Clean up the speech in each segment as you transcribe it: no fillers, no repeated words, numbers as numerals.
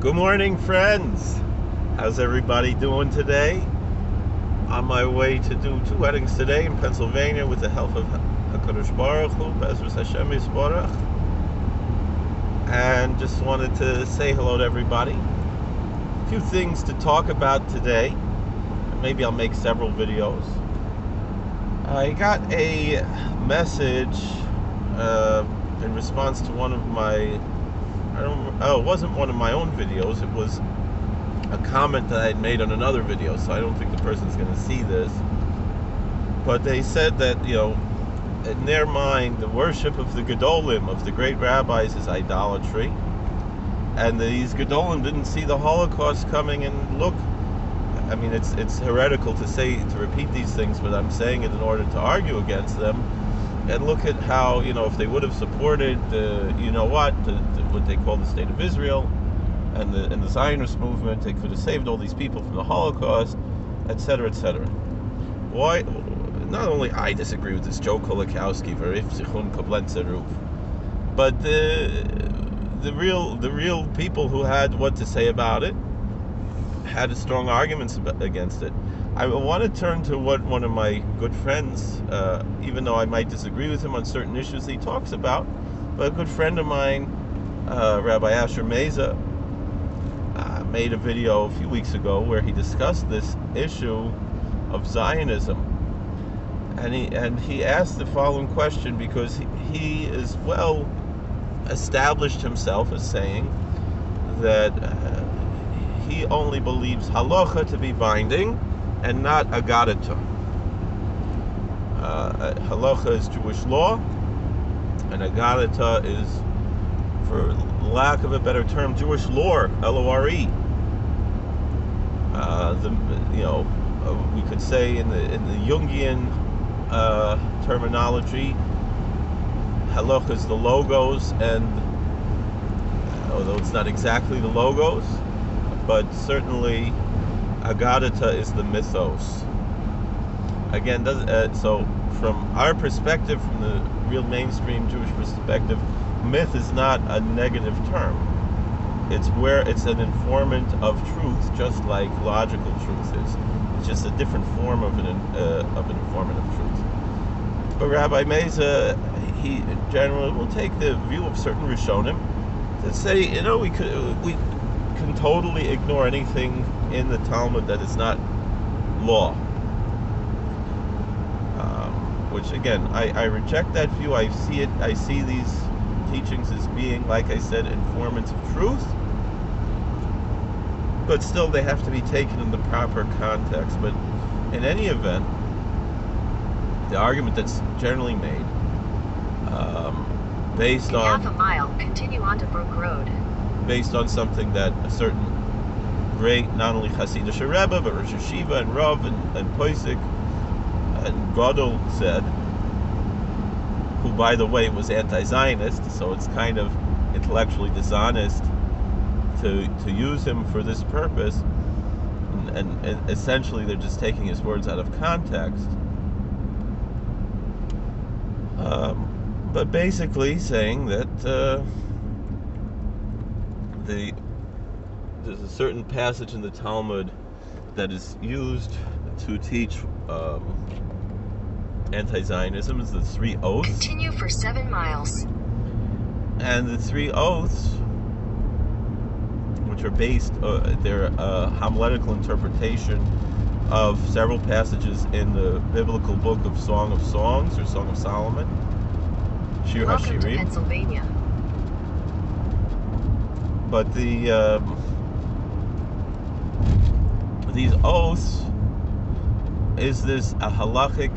Good morning, friends. How's everybody doing today? On my way to do two weddings today in Pennsylvania with the help of HaKadosh Baruch Hu, Bezras Hashem Yisborach. And just wanted to say hello to everybody. A few things to talk about today. Maybe I'll make several videos. I got a message in response to one of my it wasn't one of my own videos. It was a comment that I had made on another video, so I don't think the person's going to see this. But they said that, in their mind, the worship of the gedolim, of the great rabbis, is idolatry. And these gedolim didn't see the Holocaust coming. And look, I mean, it's heretical to repeat these things, but I'm saying it in order to argue against them. And look at how, if they would have supported, what they call the State of Israel and the Zionist movement, they could have saved all these people from the Holocaust, etc., etc. Why? Not only I disagree with this Joe Kolakowski, but the real people who had what to say about it had strong arguments against it. I want to turn to what one of my good friends, even though I might disagree with him on certain issues he talks about, but a good friend of mine, Rabbi Asher Meza, made a video a few weeks ago where he discussed this issue of Zionism, and he asked the following question, because he is well established himself as saying that he only believes halacha to be binding and not agadata. Halacha is Jewish law, and agadata is, for lack of a better term, Jewish lore, L-O-R-E. We could say in the Jungian terminology, halacha is the logos, and although it's not exactly the logos, but certainly agadata is the mythos. Again, so from our perspective, from the real mainstream Jewish perspective, myth is not a negative term. It's an informant of truth, just like logical truth is. It's just a different form of an informant of truth. But Rabbi Meza, he generally will take the view of certain Rishonim to say, we can totally ignore anything in the Talmud that is not law. Which again, I reject that view. I see these teachings as being, like I said, informants of truth, but still they have to be taken in the proper context. But in any event, the argument that's generally made, based on half a mile, continue onto Brook Road. Based on something that a certain great, not only Hasidic Rebbe, but Rosh Hashiva and Rav and Poisik and Gadol said, who, by the way, was anti-Zionist, so it's kind of intellectually dishonest to use him for this purpose, and essentially they're just taking his words out of context. But basically saying that there's a certain passage in the Talmud that is used to teach anti-Zionism, is the 3 oaths. Continue for 7 miles. And the 3 oaths, which are based, they're a homiletical interpretation of several passages in the biblical book of Song of Songs, or Song of Solomon, Shir Welcome to HaShirim. Pennsylvania. But these oaths, is this a halachic,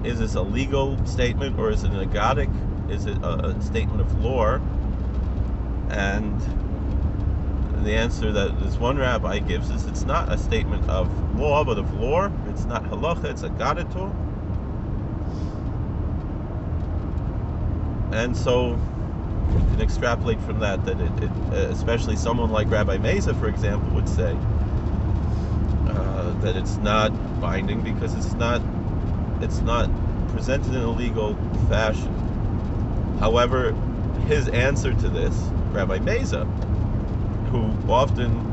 is this a legal statement, or is it an agadic? Is it a statement of lore? And the answer that this one rabbi gives is it's not a statement of law, but of lore. It's not halacha, it's agadato. And so you can extrapolate from that especially someone like Rabbi Meza, for example, would say that it's not binding because it's not presented in a legal fashion. However, his answer to this, Rabbi Meza, who often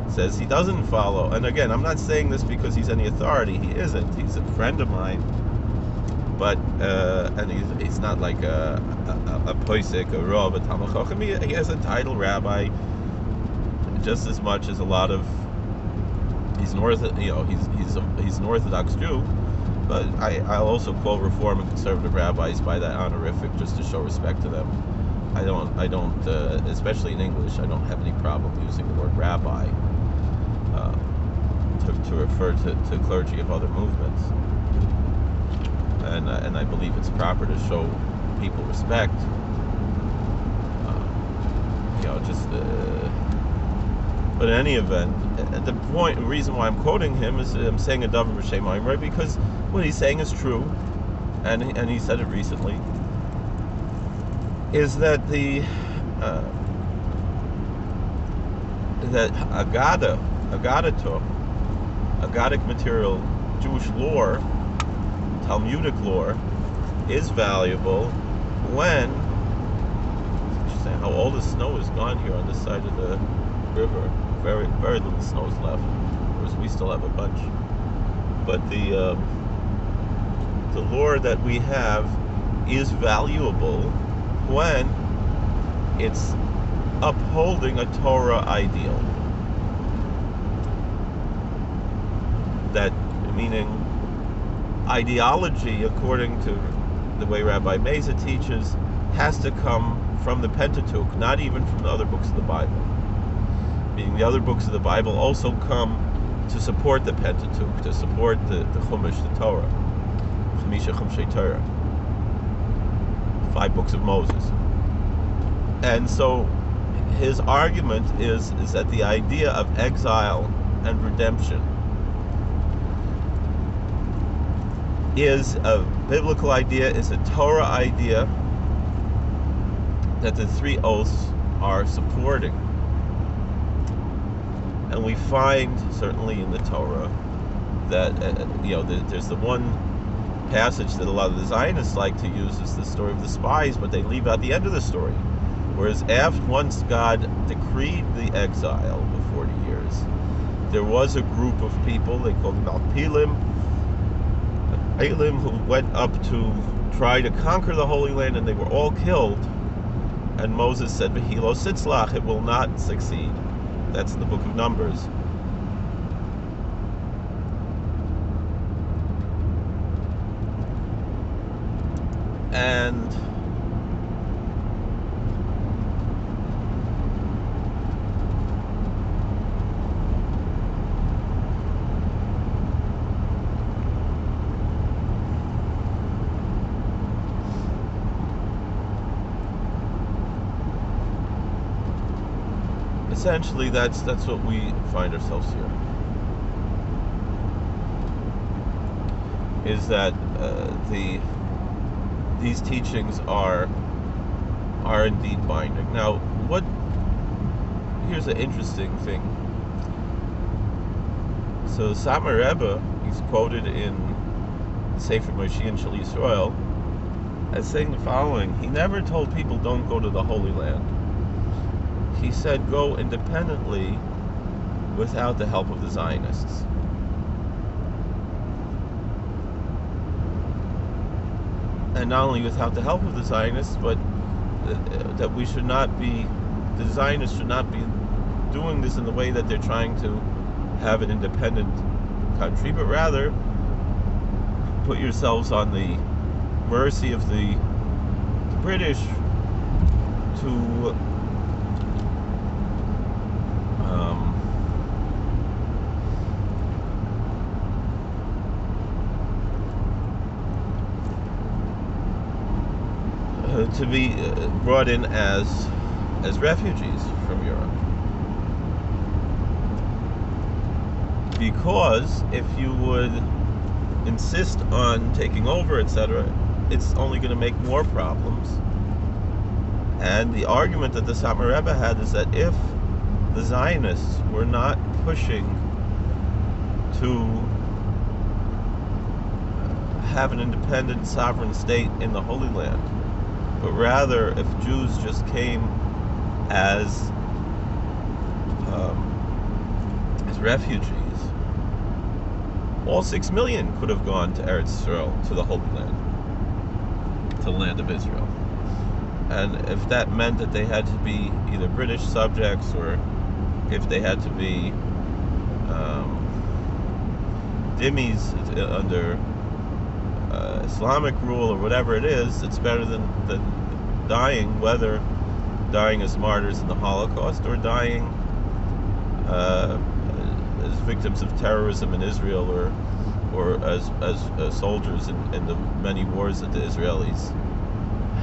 says he doesn't follow. And again, I'm not saying this because he's any authority. He isn't. He's a friend of mine, but and he's not like a posek, a rav, a talmid chacham. He has a title rabbi, just as much as a lot of he's an Orthodox Jew. But I'll also quote Reform and conservative rabbis by that honorific, just to show respect to them. I don't, especially in English, I don't have any problem using the word rabbi to refer to clergy of other movements. And I believe it's proper to show people respect. But in any event, the reason why I'm quoting him is I'm saying a davar b'shem Amrei, because what he's saying is true, and he said it recently, is that that Agadic material, Jewish lore, Talmudic lore, is valuable when, interesting how all the snow is gone here on this side of the river. Very, very little snow is left, whereas we still have a bunch. But the lore that we have is valuable when it's upholding a Torah ideal. That meaning ideology, according to the way Rabbi Meza teaches, has to come from the Pentateuch, not even from the other books of the Bible. Meaning the other books of the Bible also come to support the Pentateuch, to support the Chumash, the Torah, Chamisha Chumshei Torah, 5 books of Moses. And so his argument is that the idea of exile and redemption is a biblical idea, is a Torah idea that the 3 oaths are supporting. And we find, certainly in the Torah, that there's the one passage that a lot of the Zionists like to use is the story of the spies, but they leave out the end of the story. Whereas once God decreed the exile of 40 years, there was a group of people, they called them Alpilim, who went up to try to conquer the Holy Land, and they were all killed. And Moses said, "V'hilo sitzlach," it will not succeed. That's in the book of Numbers. And essentially, that's what we find ourselves here. Is that these teachings are indeed binding. Now, here's an interesting thing. So Satmar Rebbe, he's quoted in Sefer Moshe and Shal Yisrael as saying the following: he never told people don't go to the Holy Land. He said go independently without the help of the Zionists. And not only without the help of the Zionists, but that we should not be, the Zionists should not be doing this in the way that they're trying to have an independent country, but rather put yourselves on the mercy of the British to be brought in as refugees from Europe. Because if you would insist on taking over, etc., it's only going to make more problems. And the argument that the Satmar Rebbe had is that if the Zionists were not pushing to have an independent sovereign state in the Holy Land, but rather if Jews just came as as refugees. All 6 million could have gone to Eretz Israel, to the Holy Land, to the land of Israel. And if that meant that they had to be either British subjects, or if they had to be dhimmis under Islamic rule, or whatever it is, it's better than dying, whether dying as martyrs in the Holocaust or dying as victims of terrorism in Israel, or as soldiers in the many wars that the Israelis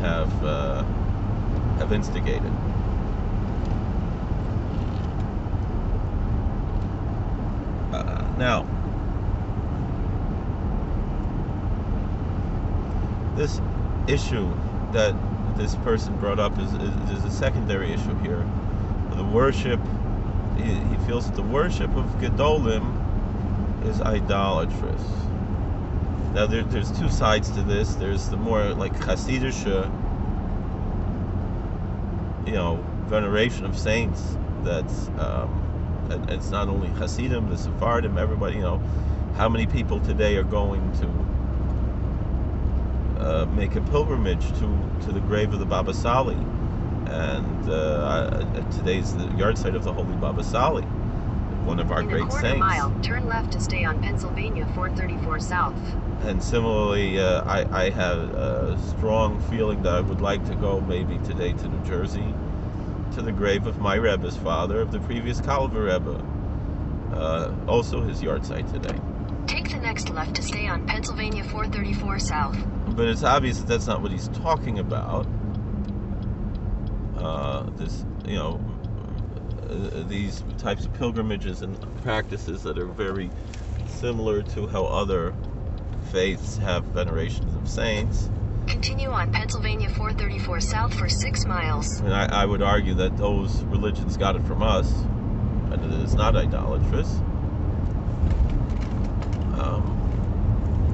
have instigated. Now, this issue that this person brought up is a secondary issue here. The worship, he feels that the worship of gedolim is idolatrous. Now there's two sides to this. There's the more like Hasidische, veneration of saints. That's and it's not only Hasidim, the Sephardim, everybody. How many people today are going to make a pilgrimage to the grave of the Baba Sali, and today's the yard site of the Holy Baba Sali, one of our great saints. In a quarter mile, turn left to stay on Pennsylvania 434 South. And similarly, I have a strong feeling that I would like to go maybe today to New Jersey, to the grave of my Rebbe's father, of the previous Kalver Rebbe, also his yard site today. Take the next left to stay on Pennsylvania 434 South. But it's obvious that that's not what he's talking about. These types of pilgrimages and practices that are very similar to how other faiths have venerations of saints. Continue on Pennsylvania 434 South for 6 miles. And I would argue that those religions got it from us, and it is not idolatrous.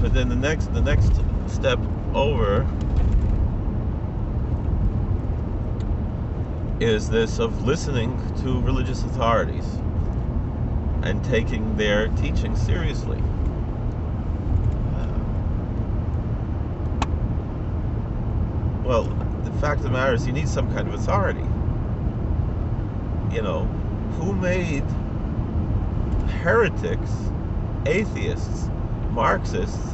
But then the next step over is this of listening to religious authorities and taking their teaching seriously. Well, the fact of the matter is you need some kind of authority. Who made heretics, atheists, Marxists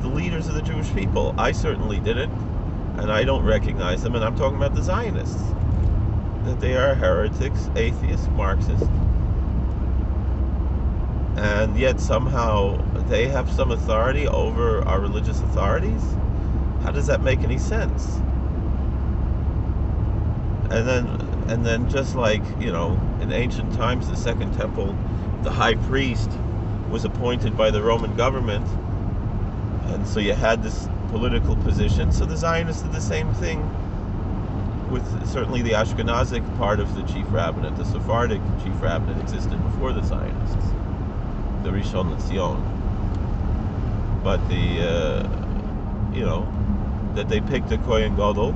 the leaders of the Jewish people? I certainly didn't, and I don't recognize them, and I'm talking about the Zionists. That they are heretics, atheists, Marxists, and yet somehow they have some authority over our religious authorities? How does that make any sense? And then just like, in ancient times, the Second Temple, the high priest was appointed by the Roman government, and so you had this political position. So the Zionists did the same thing with certainly the Ashkenazic part of the chief rabbinate. The Sephardic chief rabbinate existed before the Zionists, the Rishon LeZion. But that they picked a Kohen Gadol,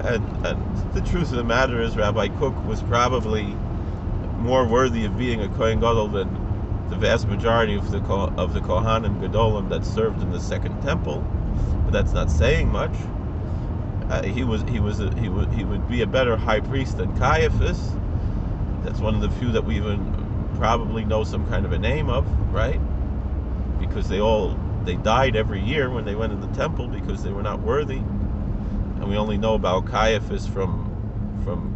and the truth of the matter is Rabbi Kook was probably more worthy of being a Kohen Gadol than the vast majority of the Kohanim Gedolim that served in the Second Temple, but that's not saying much. He would be a better high priest than Caiaphas. That's one of the few that we even probably know some kind of a name of, right? Because they died every year when they went in the temple because they were not worthy, and we only know about Caiaphas from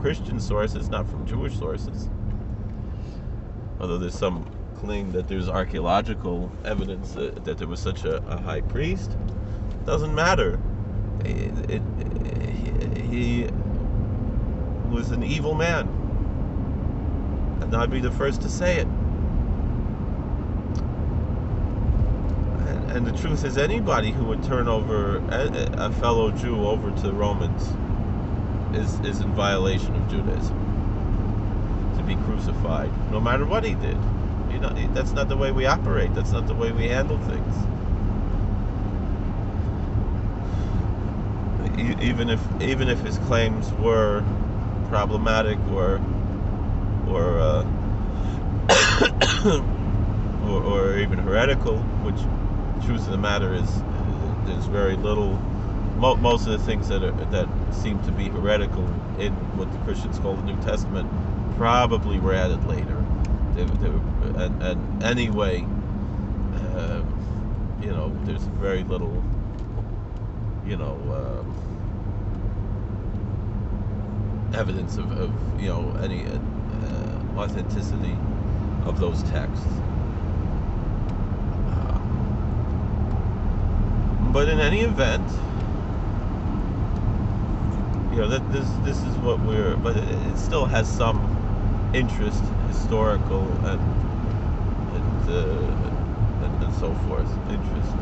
Christian sources, not from Jewish sources. Although there's some claim that there's archaeological evidence that there was such a high priest. Doesn't matter. He was an evil man, and I'd be the first to say it. And the truth is, anybody who would turn over a fellow Jew over to the Romans is in violation of Judaism, to be crucified, no matter what he did. That's not the way we operate. That's not the way we handle things. Even if his claims were problematic or or or even heretical, which the truth of the matter is there's very little. Most of the things that seem to be heretical in what the Christians call the New Testament probably were added later. And anyway, there's very little, evidence of any authenticity of those texts. But in any event, that this is what but it still has some interest, historical and so forth, interest.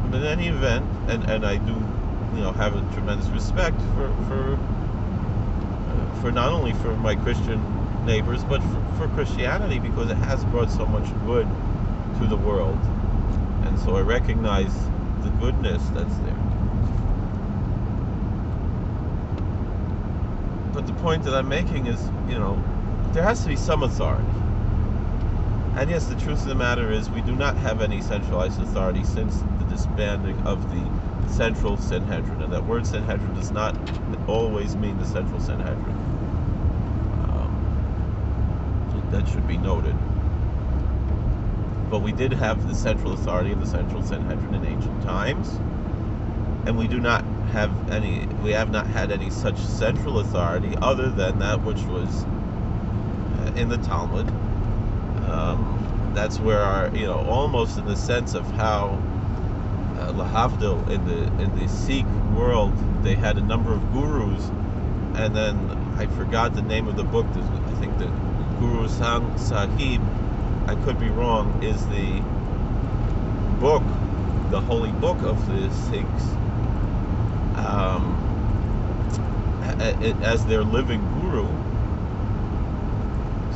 But in any event, and I do, have a tremendous respect for not only for my Christian neighbors, but for Christianity, because it has brought so much good to the world, and so I recognize the goodness that's there. But the point that I'm making is, there has to be some authority. And yes, the truth of the matter is we do not have any centralized authority since the disbanding of the Central Sanhedrin. And that word Sanhedrin does not always mean the Central Sanhedrin. That should be noted. But we did have the central authority of the Central Sanhedrin in ancient times. And we have not had any such central authority other than that which was in the Talmud. That's where our, almost in the sense of how lahavdil in the Sikh world, they had a number of gurus, and then I forgot the name of the book. I think the Guru Sahib, I could be wrong, is the book, the holy book of the Sikhs, as their living guru.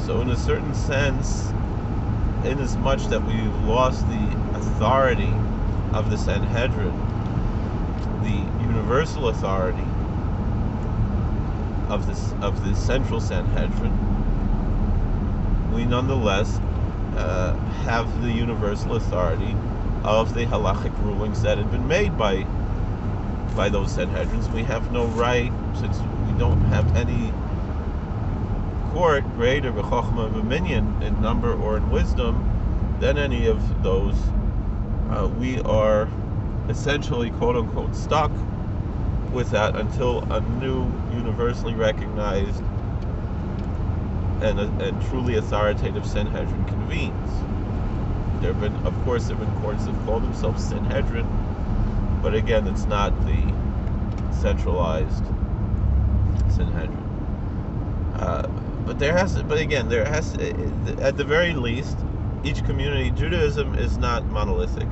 So in a certain sense, inasmuch that we lost the authority of the Sanhedrin, the universal authority of the Central Sanhedrin, we nonetheless have the universal authority of the halachic rulings that had been made by those Sanhedrins. We have no right, since we don't have any court greater b'chochma v'minyan in number or in wisdom than any of those. We are essentially, quote unquote, stuck with that until a new, universally recognized and truly authoritative Sanhedrin convenes. There have been courts that call themselves Sanhedrin, but again, it's not the centralized Sanhedrin. But there has at the very least, each community, Judaism is not monolithic.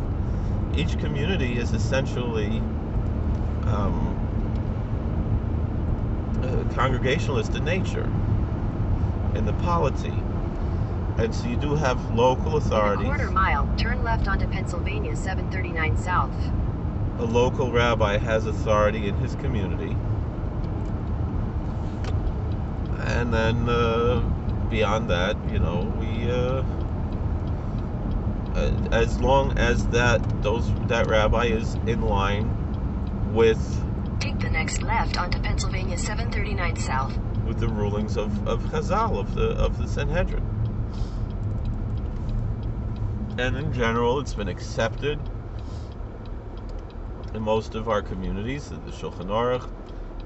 Each community is essentially congregationalist in nature, in the polity. And so you do have local authorities. In a quarter mile, turn left onto Pennsylvania 739 South. A local rabbi has authority in his community. And then beyond that, as long as that rabbi is in line with, take the next left onto Pennsylvania 739 South, with the rulings of Chazal, of the Sanhedrin. And in general, it's been accepted in most of our communities that the Shulchan Aruch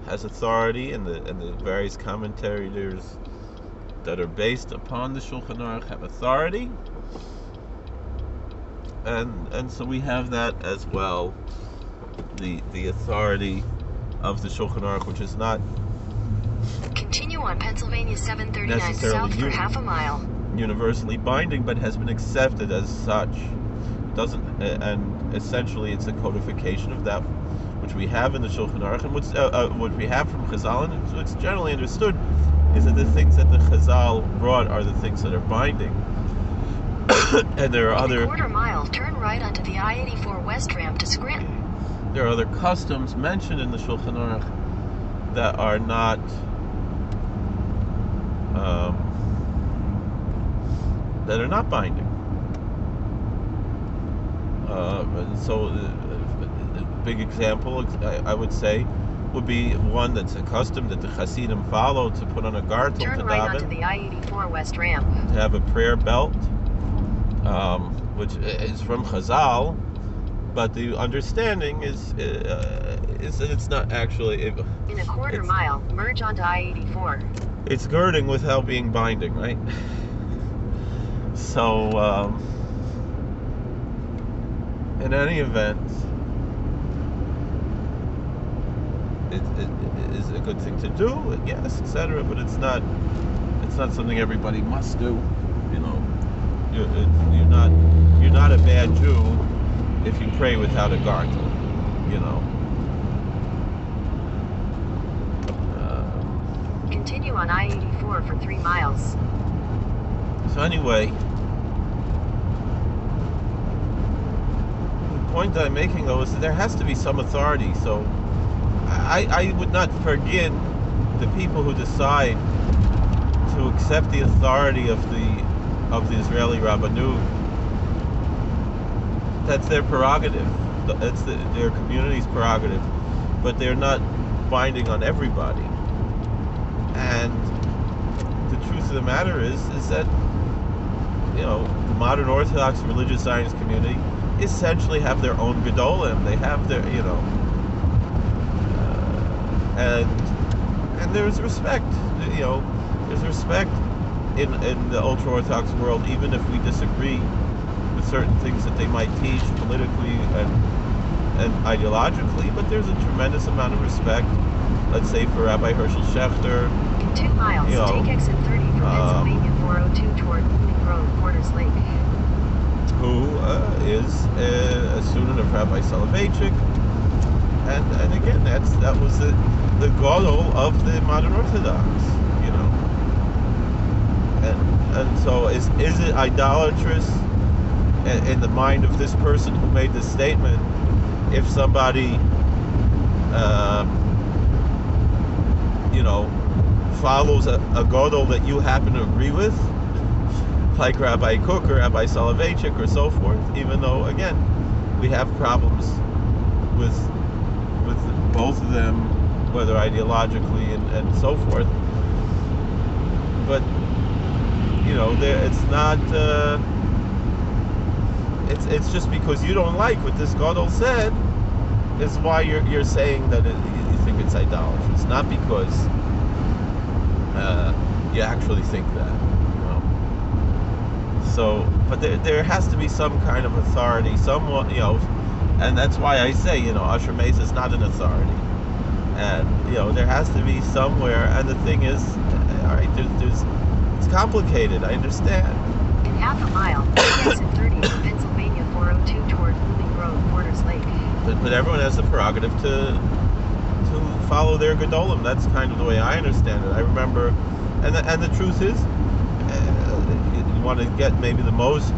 has authority, and the various commentators that are based upon the Shulchan Aruch have authority, and so we have that as well, the authority of the Shulchan Aruch, which is not continue on Pennsylvania 739 necessarily South for half a mile, universally binding, but has been accepted as such. And essentially it's a codification of that which we have in the Shulchan Aruch, and what we have from Chazal, and what's generally understood is that the things that the Chazal brought are the things that are binding. And there are in a quarter mile, turn right onto the I-84 West ramp to Scranton. There are other customs mentioned in the Shulchan Aruch that are not that are not binding. So a big example, I would say, would be one that's a custom that the Hasidim follow, to put on a gartel Turn to right daven, onto the I-84 West ramp. to have a prayer belt, which is from Chazal, but the understanding is that it's not actually. In a quarter mile, merge onto I-84. It's girding without being binding, right? So, in any event, it is a good thing to do, yes, etc. But it's not something everybody must do. You know, you're not a bad Jew if you pray without a gartel. You know. Continue on I-84 for 3 miles. So anyway, the point that I'm making though is that there has to be some authority. So I would not forgive the people who decide to accept the authority of the Israeli Rabbanut. That's their prerogative. That's their community's prerogative, but they're not binding on everybody. And the truth of the matter is that, you know, the modern Orthodox religious science community essentially have their own gedolim. They have their, you know, and there's respect. You know, there's respect in the ultra-Orthodox world, even if we disagree with certain things that they might teach politically and ideologically. But there's a tremendous amount of respect, let's say, for Rabbi Herschel Schechter. In 2 miles, You know, take exit 30 for Pennsylvania 402 toward Blooming Grove, Porter's Lake. Who is a student of Rabbi Soloveitchik, and again, that was the gadol of the modern Orthodox, you know. And so is it idolatrous in the mind of this person who made this statement if somebody you know, follows a gadol that you happen to agree with, like Rabbi Cook or Rabbi Soloveitchik or so forth, even though, again, we have problems with both of them, whether ideologically and so forth. But, you know, it's not, it's just because you don't like what this gadol said is why you're saying that you think it's idolatry. It's not because you actually think that, you know. So, but there has to be some kind of authority, somewhat, you know, and that's why I say, you know, Usher Mace is not an authority, and you know, there has to be somewhere. And the thing is, all right, it's complicated. I understand. In half a mile, take exit 30 for Pennsylvania 402 toward Blooming Grove, Porter's Lake. But everyone has the prerogative to follow their gedolim. That's kind of the way I understand it. I remember, and the truth is, you want to get maybe the most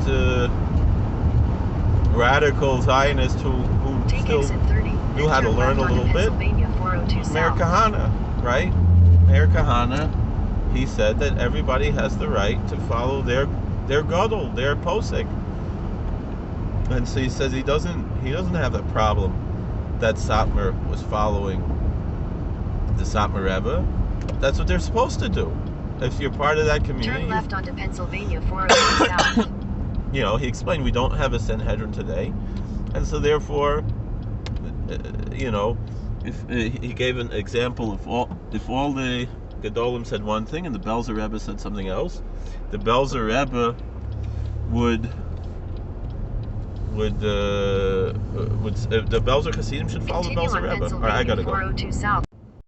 radical Zionist who Take still exit 30, knew how to learn a little bit. Pennsylvania 402 Meir South. Kahana, right? Meir Kahana, he said that everybody has the right to follow their gadol, their posek. And so he says he doesn't have a problem that Satmar was following the Satmar Rebbe. That's what they're supposed to do. If you're part of that community. Turn left onto Pennsylvania 402 South. You know, he explained we don't have a Sanhedrin today, and so therefore, you know, if he gave an example, if all the Gedolim said one thing and the Belzer Rebbe said something else, the Belzer Rebbe would the Belzer Hasidim should follow the Belzer Rebbe. All right, I gotta go. 402 South